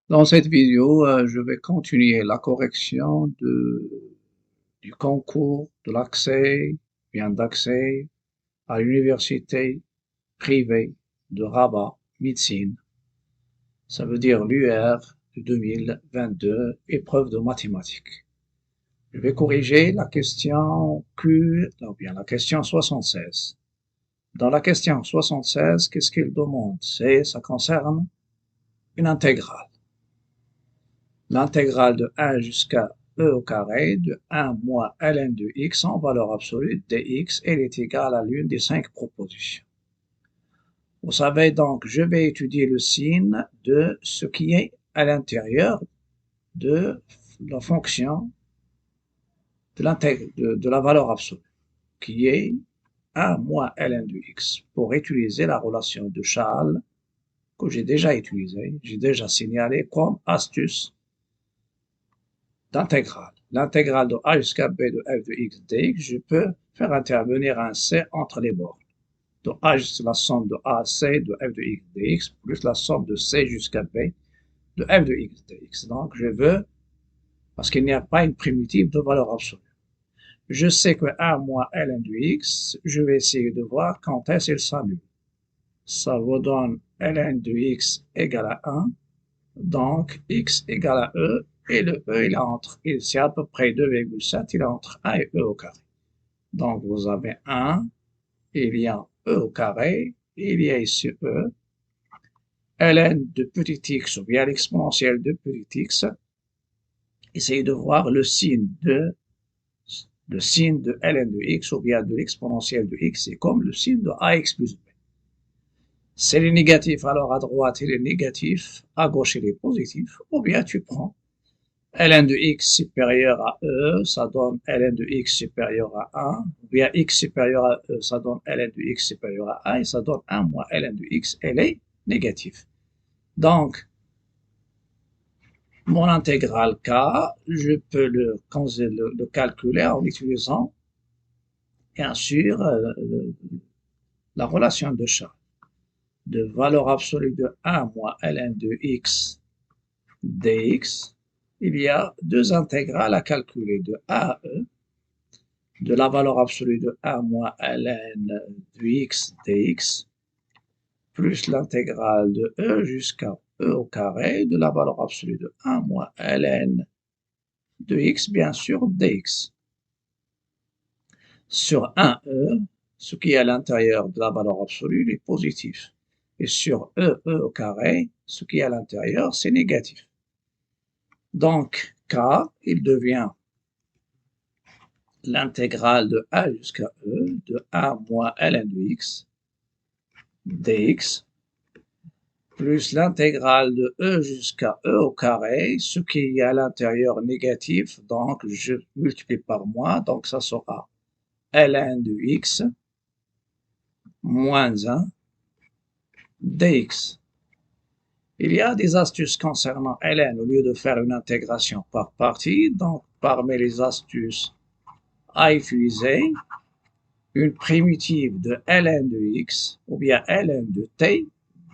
Dans cette vidéo, je vais continuer la correction du concours de l'accès, bien d'accès à l'université privée de Rabat, médecine. Ça veut dire l'UR de 2022, épreuve de mathématiques. Je vais corriger la question Q, ou bien la question 76. Dans la question 76, qu'est-ce qu'il demande? Ça concerne une intégrale. L'intégrale de 1 jusqu'à e au carré de 1 moins ln de x en valeur absolue dx, elle est égale à l'une des 5 propositions. Vous savez donc, je vais étudier le signe de ce qui est à l'intérieur de la fonction de la valeur absolue, qui est 1 moins ln de x, pour utiliser la relation de Charles que j'ai déjà utilisée, j'ai déjà signalé comme astuce d'intégrale. L'intégrale de a jusqu'à b de f de x dx, je peux faire intervenir un c entre les bornes. De a jusqu'à la somme de a c de f de x dx plus la somme de c jusqu'à b de f de x dx. Donc je veux, parce qu'il n'y a pas une primitive de valeur absolue. Je sais que 1 moins ln de x, je vais essayer de voir quand est-ce qu'il s'annule. Ça vous donne ln de x égale à 1, donc x égale à e, et le e, il est entre, c'est à peu près 2,7, il est entre 1 et e au carré. Donc vous avez 1, il y a e au carré, il y a ici e, ln de petit x ou bien l'exponentielle de petit x. Essayez de voir le signe de ln de x ou bien de l'exponentielle de x, c'est comme le signe de ax plus b. C'est le négatif, alors à droite il est négatif, à gauche il est positif, ou bien tu prends ln de x supérieur à e, ça donne ln de x supérieur à 1, ou bien x supérieur à e, ça donne ln de x supérieur à 1, et ça donne 1 moins ln de x, elle est négative. Donc, mon intégrale k, je peux le calculer en utilisant, bien sûr, la relation de Charles. De valeur absolue de 1 moins ln de x dx, il y a deux intégrales à calculer, de a à e, de la valeur absolue de 1 moins ln de x dx, plus l'intégrale de e jusqu'à e au carré de la valeur absolue de 1 moins ln de x, bien sûr, dx. Sur 1e, ce qui est à l'intérieur de la valeur absolue est positif. Et sur e au carré, ce qui est à l'intérieur, c'est négatif. Donc, k, il devient l'intégrale de a jusqu'à e de 1 moins ln de x dx plus l'intégrale de e jusqu'à e au carré, ce qui est à l'intérieur négatif, donc je multiplie par moins, donc ça sera ln de x moins 1 dx. Il y a des astuces concernant ln au lieu de faire une intégration par partie, donc parmi les astuces à utiliser, une primitive de ln de x ou bien ln de t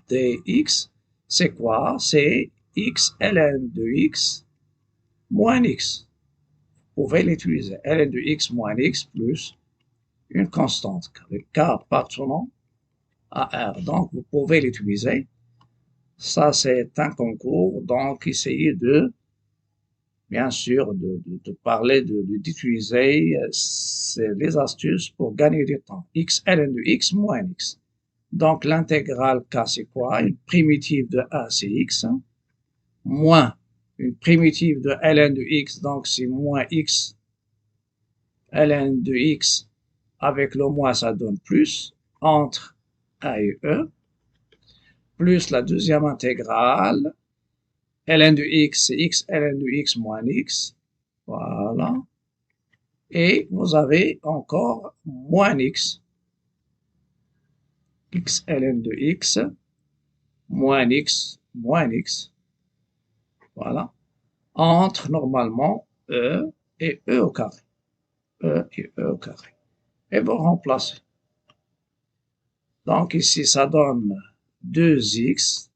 dx, c'est quoi? C'est x ln de x moins x. Vous pouvez l'utiliser, ln de x moins x plus une constante, avec k appartenant à R. Donc, vous pouvez l'utiliser. Ça, c'est un concours, donc essayez de, bien sûr, de parler, d'utiliser les astuces pour gagner du temps. X ln de x moins x. Donc, l'intégrale k, c'est quoi? Une primitive de a, c'est x, moins une primitive de ln de x, donc c'est moins x ln de x, avec le moins, ça donne plus, entre a et e, plus la deuxième intégrale, ln de x, c'est x ln de x moins x, voilà, et vous avez encore moins x, x ln de x, moins x, voilà, entre normalement e et e au carré, e et e au carré, et vous remplacez. Donc ici, ça donne 2x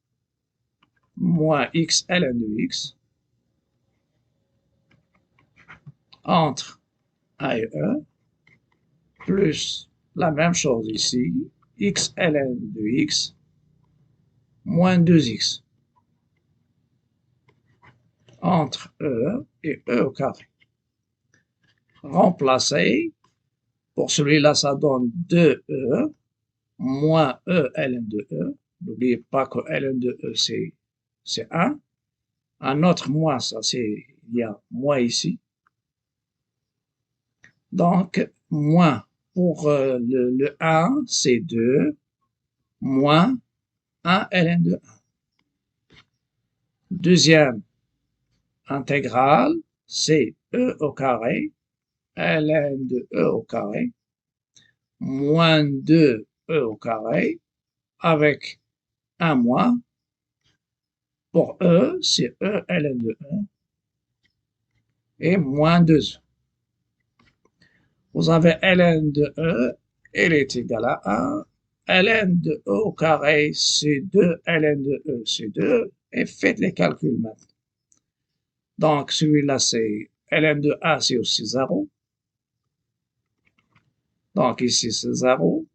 moins x ln de x entre A et E, plus la même chose ici, x ln de x moins 2x entre E et E au carré. Remplacer, pour celui-là, ça donne 2E moins E ln de E. N'oubliez pas que ln de E, c'est 1. Un autre moins, ça c'est, il y a moins ici. Donc, moins pour le 1, c'est 2, moins 1 ln de 1. Deuxième intégrale, c'est E au carré, ln de E au carré, moins 2 E au carré, avec un moins. Pour E, c'est E ln de E, et moins 2E. Vous avez ln de E, elle est égale à 1. ln de E au carré, c'est 2, ln de E, c'est 2. Et faites les calculs maintenant. Donc, celui-là, c'est ln de A, c'est aussi 0. Donc, ici, c'est 0.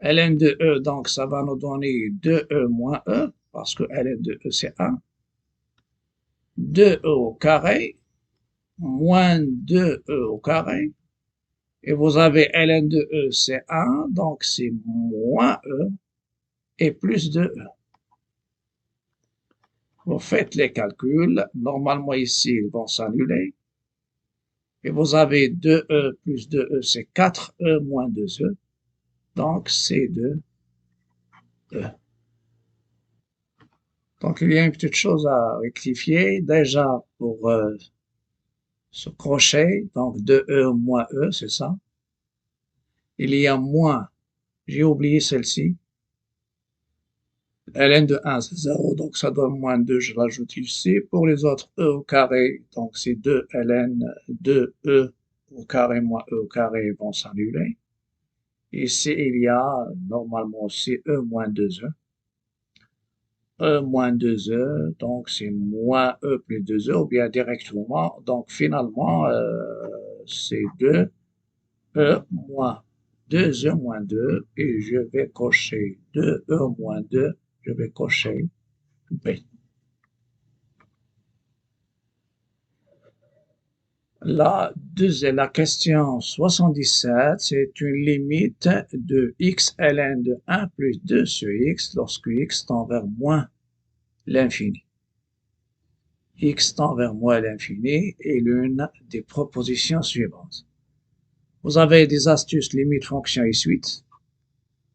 ln de E, donc, ça va nous donner 2E moins E, parce que ln de E, c'est 1. 2E au carré, moins 2E au carré. Et vous avez ln de E, c'est 1, donc c'est moins E et plus de E. Vous faites les calculs. Normalement, ici, ils vont s'annuler. Et vous avez 2E plus 2E, c'est 4E moins 2E. Donc, c'est 2E. Donc, il y a une petite chose à rectifier. Déjà, pour ce crochet, donc 2E moins E, c'est ça. Il y a moins, j'ai oublié celle-ci. ln de 1, c'est 0, donc ça donne moins 2, je l'ajoute ici. Pour les autres, E au carré, donc c'est 2 ln, 2E au carré moins E au carré vont s'annuler. Ici, il y a normalement aussi E moins 2E. E moins 2E, donc c'est moins E plus 2E, ou bien directement. Donc finalement, c'est 2E moins 2E moins 2, et je vais cocher 2E moins 2, je vais cocher B. La question 77, c'est une limite de x ln de 1 plus 2 sur x lorsque x tend vers moins l'infini. X tend vers moins l'infini est l'une des propositions suivantes. Vous avez des astuces limites, fonctions et suites.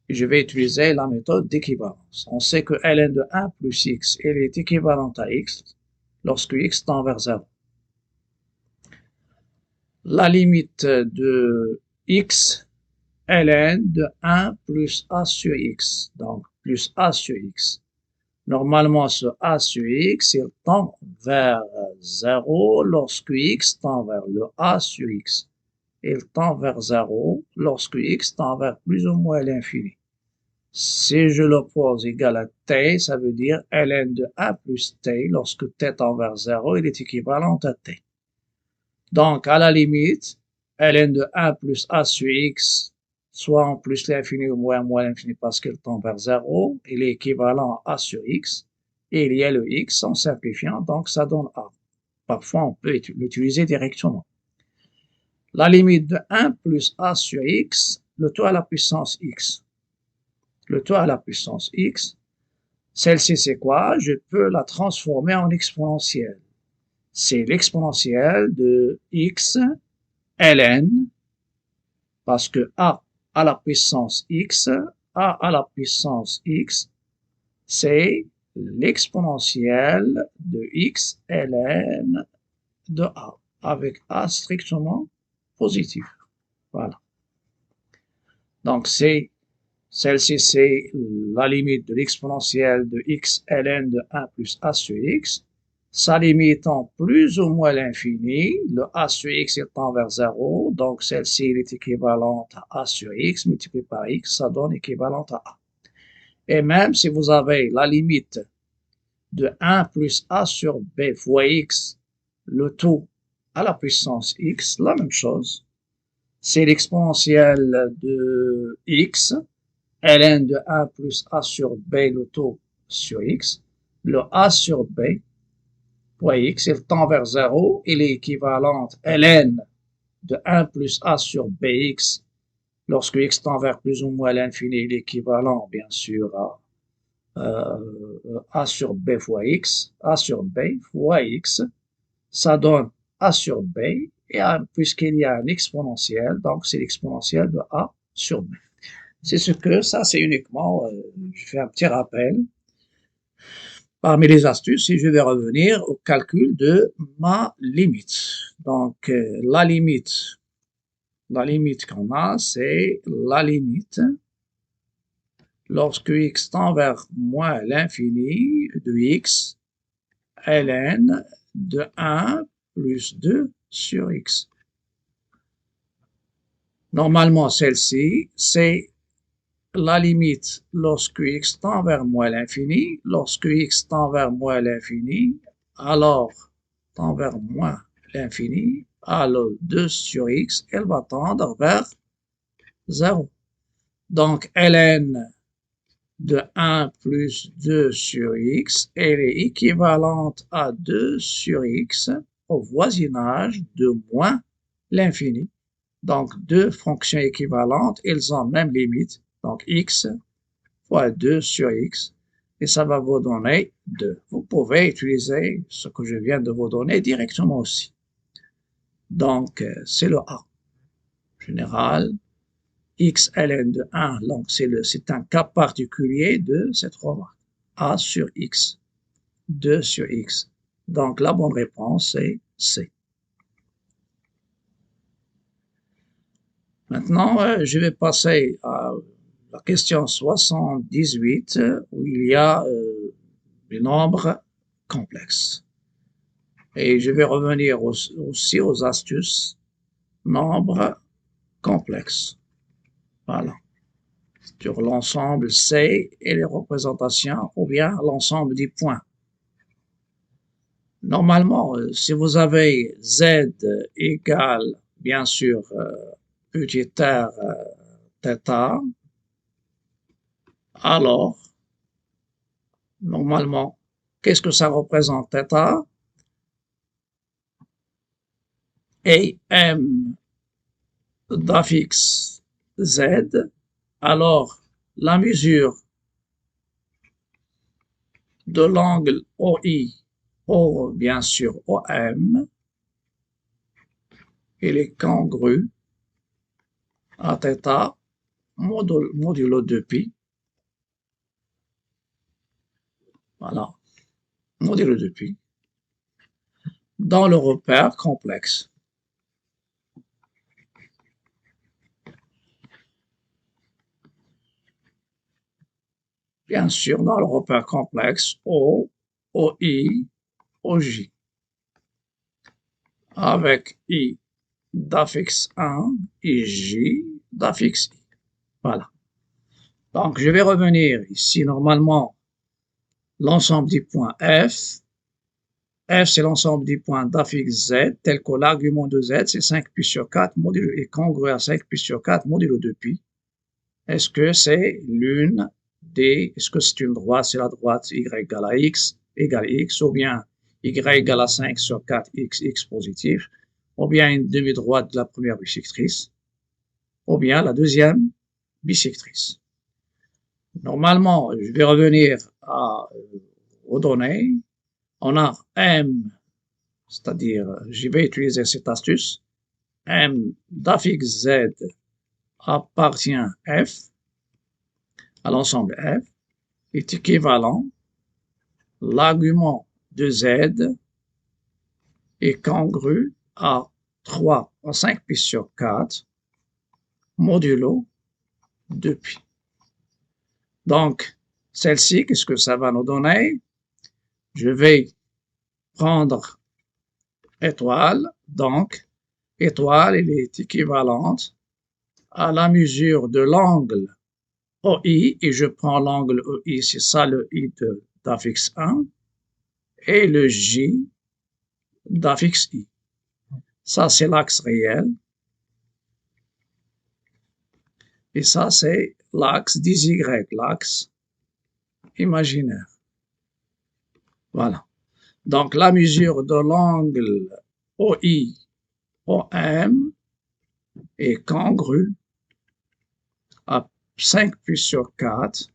Je vais utiliser la méthode d'équivalence. On sait que ln de 1 plus x, elle est équivalente à x lorsque x tend vers 0. La limite de x ln de 1 plus a sur x, donc plus a sur x. Normalement, ce a sur x, il tend vers 0 lorsque x tend vers le a sur x. Il tend vers 0 lorsque x tend vers plus ou moins l'infini. Si je l'oppose égal à t, ça veut dire ln de 1 plus t, lorsque t tend vers 0, il est équivalent à t. Donc, à la limite, ln de 1 plus a sur x, soit en plus l'infini ou moins l'infini parce qu'il tend vers 0, il est équivalent à a sur x, et il y a le x en simplifiant, donc ça donne a. Parfois, on peut l'utiliser directement. La limite de 1 plus a sur x, le tout à la puissance x. Le tout à la puissance x, celle-ci c'est quoi? Je peux la transformer en exponentielle. C'est l'exponentielle de x ln, parce que a à la puissance x, a à la puissance x, c'est l'exponentielle de x ln de a, avec a strictement positif. Voilà. Donc, celle-ci, c'est la limite de l'exponentielle de x ln de 1 plus a sur x. Sa limite en plus ou moins l'infini, le a sur x tend vers 0, donc celle-ci est équivalente à a sur x multiplié par x, ça donne équivalente à a. Et même si vous avez la limite de 1 plus a sur b fois x, le tout à la puissance x, la même chose. C'est l'exponentielle de x, ln de 1 plus a sur b, le tout sur x, le a sur b, fois x, il tend vers 0, il est équivalente ln de 1 plus a sur bx, lorsque x tend vers plus ou moins l'infini, il est équivalent, bien sûr, à a sur b fois x, a sur b fois x, ça donne a sur b, et puisqu'il y a un exponentiel, donc c'est l'exponentielle de a sur b. C'est ce que, ça c'est uniquement, je fais un petit rappel, parmi les astuces, et je vais revenir au calcul de ma limite. Donc, la limite qu'on a, c'est la limite lorsque x tend vers moins l'infini de x, ln de 1 plus 2 sur x. Normalement, celle-ci, c'est la limite lorsque x tend vers moins l'infini. Lorsque x tend vers moins l'infini, alors tend vers moins l'infini, alors 2 sur x, elle va tendre vers 0. Donc, ln de 1 plus 2 sur x, elle est équivalente à 2 sur x au voisinage de moins l'infini. Donc, deux fonctions équivalentes, elles ont même limite. Donc, x fois 2 sur x, et ça va vous donner 2. Vous pouvez utiliser ce que je viens de vous donner directement aussi. Donc, c'est le a général. X ln de 1, donc c'est un cas particulier de cette remarque. A sur x, 2 sur x. Donc la bonne réponse est C. Maintenant, je vais passer à la question 78, où il y a des nombres complexes. Et je vais revenir aussi aux astuces nombres complexes. Voilà. Sur l'ensemble C et les représentations, ou bien l'ensemble des points. Normalement, si vous avez Z égale, bien sûr, petit r θ, alors, normalement, qu'est-ce que ça représente θ? Et m d'affixe Z, alors la mesure de l'angle OI, bien sûr OM, il est congru à θ modulo 2π. Voilà, modulo 2π. Dans le repère complexe. Bien sûr, dans le repère complexe O, OI, OJ. Avec I d'affixe 1 et J d'affixe I. Voilà. Donc, je vais revenir ici. Normalement, l'ensemble des points F. F, c'est l'ensemble des points d'affixe Z, tel que l'argument de Z, c'est 5π sur 4 modulo, est congru à 5π sur 4 modulo 2π. Est-ce que c'est l'une des, est-ce que c'est une droite, c'est la droite y égale à x, égale x, ou bien y égale à 5 sur 4 x, x positif, ou bien une demi-droite de la première bisectrice, ou bien la deuxième bisectrice. Normalement, je vais revenir aux données. On a M, c'est-à-dire, je vais utiliser cette astuce, M d'affixe Z appartient F, à l'ensemble F, est équivalent, l'argument de Z est congru à 3 à 5π sur 4 modulo 2π. Donc, celle-ci, qu'est-ce que ça va nous donner? Je vais prendre étoile, donc étoile, elle est équivalente à la mesure de l'angle OI, et je prends l'angle OI, c'est ça le I d'affixe 1, et le J d'affixe I. Ça, c'est l'axe réel. Et ça, c'est l'axe des Y, l'axe imaginaire. Voilà. Donc, la mesure de l'angle OI-OM est congrue à 5 pi sur 4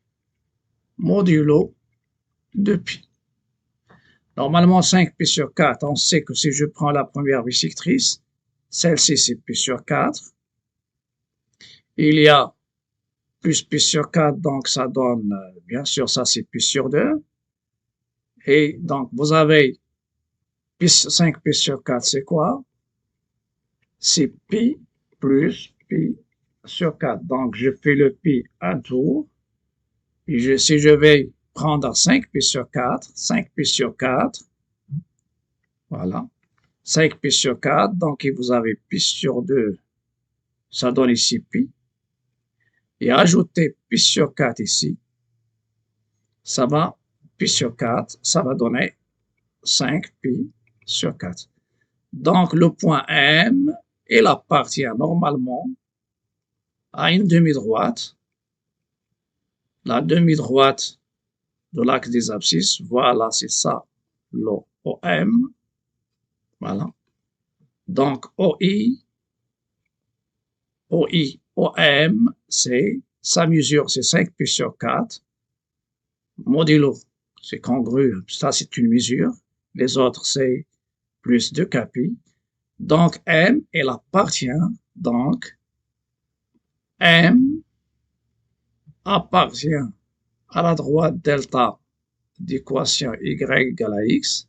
modulo de pi. Normalement, 5 pi sur 4, on sait que si je prends la première bisectrice, celle-ci c'est pi sur 4. Il y a plus pi sur 4, donc ça donne, bien sûr, ça c'est pi sur 2. Et donc, vous avez 5 pi sur 4, c'est quoi? C'est pi plus pi sur 4. Donc, je fais le pi un tour. Et si je vais prendre 5 pi sur 4, 5 pi sur 4, voilà, 5 pi sur 4, donc vous avez pi sur 2, ça donne ici pi. Et ajouter pi sur 4 ici, ça va, pi sur 4, ça va donner 5 pi sur 4. Donc, le point M, il appartient normalement à une demi-droite. La demi-droite de l'axe des abscisses, voilà, c'est ça, l'OM. Voilà. Donc, OM, sa mesure, c'est 5 pi sur 4. Modulo, c'est congru, ça c'est une mesure. Les autres, c'est plus 2 pi. Donc, M, elle appartient, donc, M appartient à la droite delta d'équation y égale à x,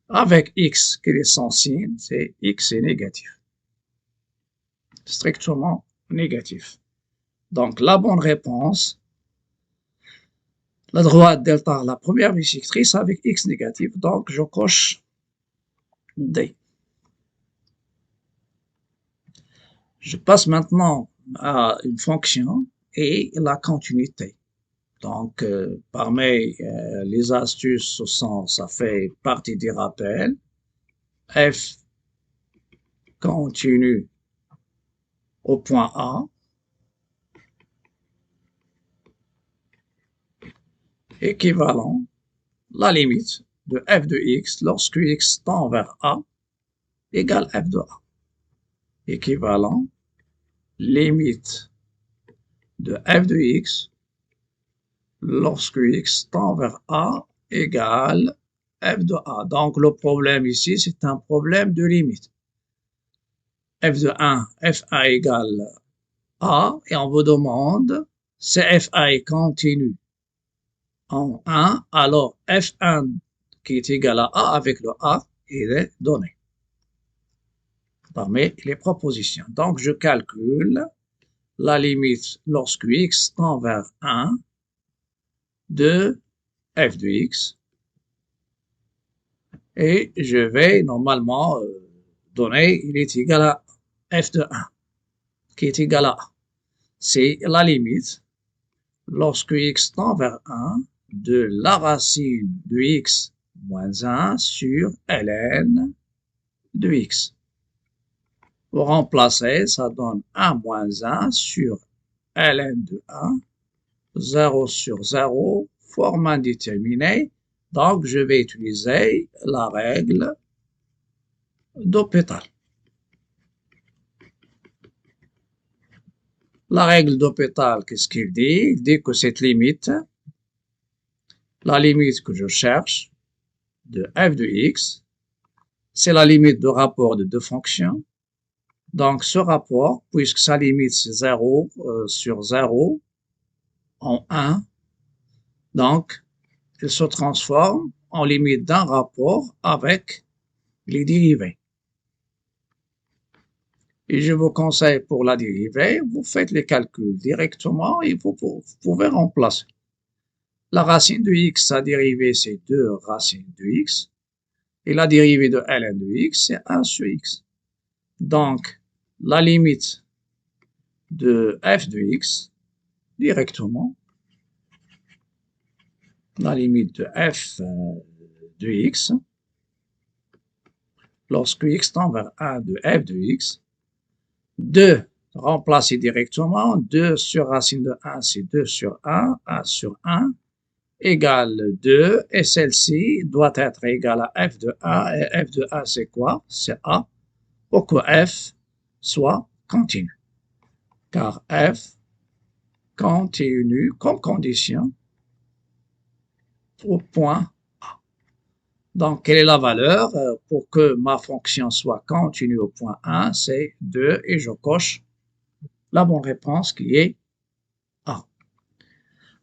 avec x qui est sans signe, c'est x est négatif. Strictement négatif. Donc, la bonne réponse, la droite delta, la première bisectrice avec x négatif, donc je coche D. Je passe maintenant à une fonction et la continuité. Donc, parmi les astuces, ça fait partie des rappels. F continue au point A équivalent la limite de f de x lorsque x tend vers A égale f de A. Équivalent limite de f de x lorsque x tend vers A égale f de A. Donc, le problème ici, c'est un problème de limite. F de 1, F1 égale A, et on vous demande si F1 est continu en 1, alors F1 qui est égal à A avec le A, il est donné parmi les propositions. Donc, je calcule la limite lorsque x tend vers 1 de f de x et je vais normalement donner, il est égal à f de 1 qui est égal à A. C'est la limite lorsque x tend vers 1 de la racine de x moins 1 sur ln de x. Pour remplacer, ça donne 1 moins 1 sur ln de 1, 0 sur 0, forme indéterminée. Donc, je vais utiliser la règle d'Hopital. La règle d'Hopital, qu'est-ce qu'il dit? Il dit que cette limite, la limite que je cherche de f de x, c'est la limite de rapport de deux fonctions. Donc, ce rapport, puisque sa limite c'est 0 sur 0 en 1, donc, il se transforme en limite d'un rapport avec les dérivés. Et je vous conseille pour la dérivée, vous faites les calculs directement et vous pouvez remplacer. La racine de x, sa dérivée, c'est 2 racines de x. Et la dérivée de ln de x, c'est 1 sur x. Donc, la limite de f de x, directement, la limite de f de x, lorsque x tend vers 1 de f de x, 2, remplacer directement, 2 sur racine de 1, c'est 2 sur 1 sur 1, égale 2, et celle-ci doit être égale à f de 1, et f de 1 c'est quoi? C'est a, pour que f soit continu, car f continue comme condition au point A. Donc, quelle est la valeur pour que ma fonction soit continue au point 1? C'est 2 et je coche la bonne réponse qui est A.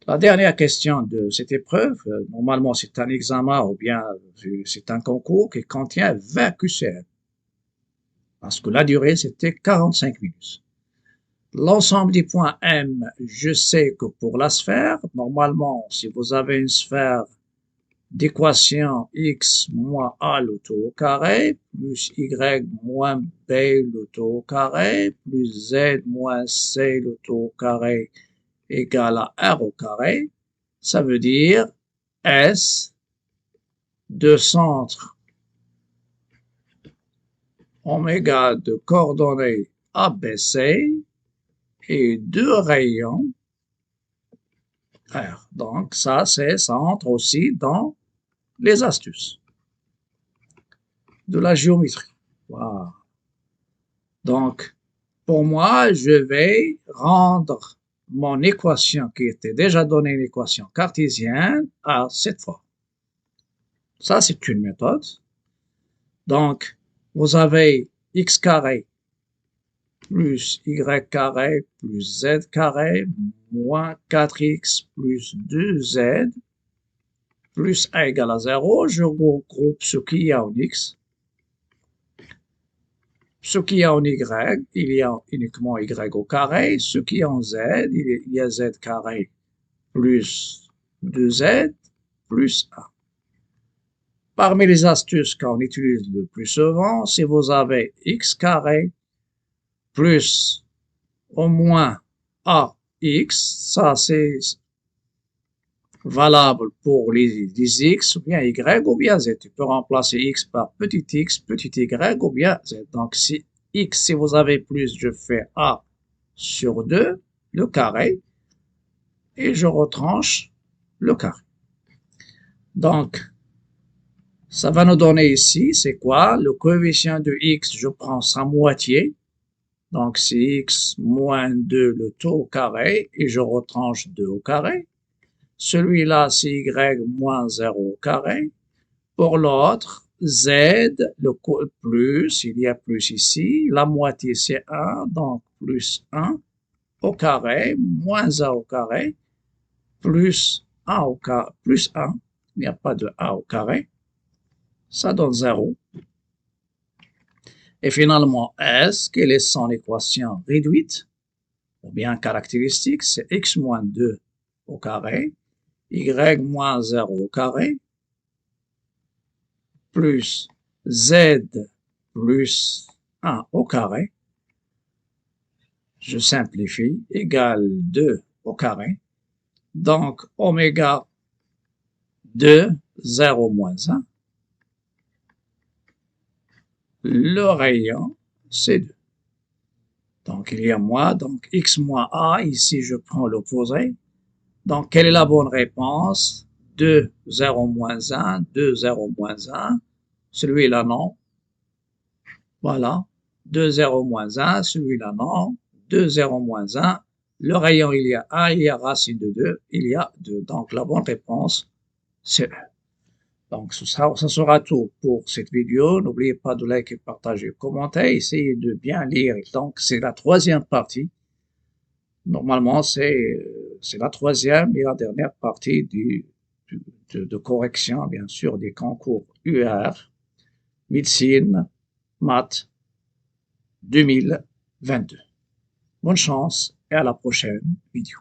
La dernière question de cette épreuve, normalement c'est un examen ou bien c'est un concours qui contient 20 QCM. Parce que la durée c'était 45 minutes. L'ensemble des points M, je sais que pour la sphère, normalement si vous avez une sphère d'équation x moins a le tout au carré, plus y moins b le tout au carré, plus z moins c le tout au carré égale à r au carré, ça veut dire S de centre oméga de coordonnées ABC et de rayons R. Donc ça entre aussi dans les astuces de la géométrie. Voilà. Donc, pour moi, je vais rendre mon équation qui était déjà donnée, une équation cartésienne, à cette forme. Ça, c'est une méthode. Donc, vous avez x carré plus y carré plus z carré moins 4x plus 2z plus a égale à 0. Je regroupe ce qu'il y a en x. Ce qu'il y a en y, il y a uniquement y au carré. Ce qu'il y a en z, il y a z carré plus 2z plus 1. Parmi les astuces qu'on utilise le plus souvent, si vous avez x carré plus au moins ax, ça c'est valable pour les x ou bien y ou bien z. Tu peux remplacer x par petit y ou bien z. Donc si x, si vous avez plus, je fais a sur 2, le carré, et je retranche le carré. Donc, ça va nous donner ici, c'est quoi? Le coefficient de x, je prends sa moitié. Donc, c'est x moins 2 le tout au carré, et je retranche 2 au carré. Celui-là, c'est y moins 0 au carré. Pour l'autre, z, le plus, il y a plus ici. La moitié, c'est 1, donc plus 1 au carré, moins 1 au carré, plus 1 au carré, plus 1. Il n'y a pas de 1 au carré. Ça donne 0. Et finalement, S, quelle est son équation réduite, ou bien caractéristique, c'est x moins 2 au carré, y moins 0 au carré, plus z plus 1 au carré, je simplifie, égale 2 au carré, donc oméga 2, 0 moins 1, le rayon, c'est 2. Donc, il y a moins, donc x moins a, ici je prends l'opposé. Donc, quelle est la bonne réponse? 2, 0 moins 1, 2, 0 moins 1. Celui-là, non. Voilà. 2, 0 moins 1, celui-là, non. 2, 0 moins 1. Le rayon, il y a 1, il y a racine de 2, il y a 2. Donc, la bonne réponse, c'est 1. Donc, ça sera tout pour cette vidéo. N'oubliez pas de liker, partager, commenter. Essayez de bien lire. Donc, c'est la troisième partie. Normalement, c'est la troisième et la dernière partie de correction, bien sûr, des concours UR, médecine, maths 2022. Bonne chance et à la prochaine vidéo.